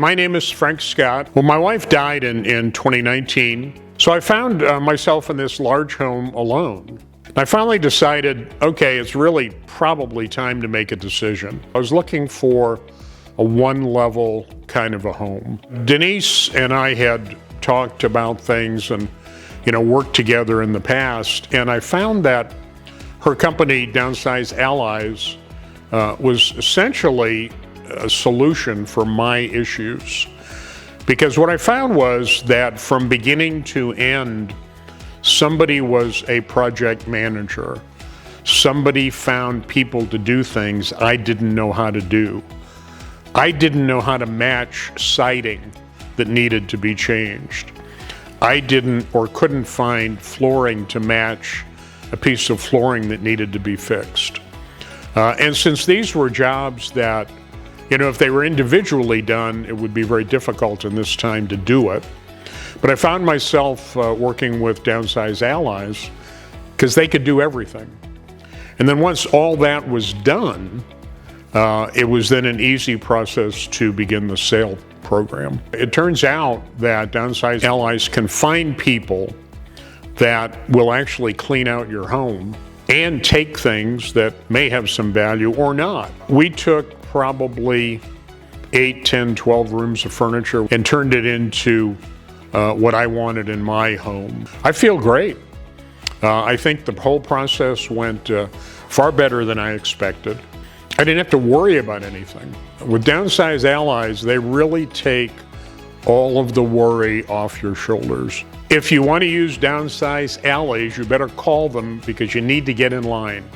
My name is Frank Scott. Well, my wife died in 2019, so I found myself in this large home alone. I finally decided, okay, it's really probably time to make a decision. I was looking for a one-level kind of a home. Denise and I had talked about things and, worked together in the past, and I found that her company, Downsize Allies, was essentially a solution for my issues. Because what I found was that from beginning to end, somebody was a project manager. Somebody found people to do things I didn't know how to do. I didn't know how to match siding that needed to be changed. I didn't or couldn't find flooring to match a piece of flooring that needed to be fixed. And since these were jobs that, if they were individually done, it would be very difficult in this time to do it. But I found myself working with Downsize Allies because they could do everything. And then once all that was done, it was then an easy process to begin the sale program. It turns out that Downsize Allies can find people that will actually clean out your home and take things that may have some value or not. We took probably 8, 10, 12 rooms of furniture and turned it into what I wanted in my home. I feel great. I think the whole process went far better than I expected. I didn't have to worry about anything. With Downsize Allies, they really take all of the worry off your shoulders. If you want to use Downsize Allies, you better call them because you need to get in line.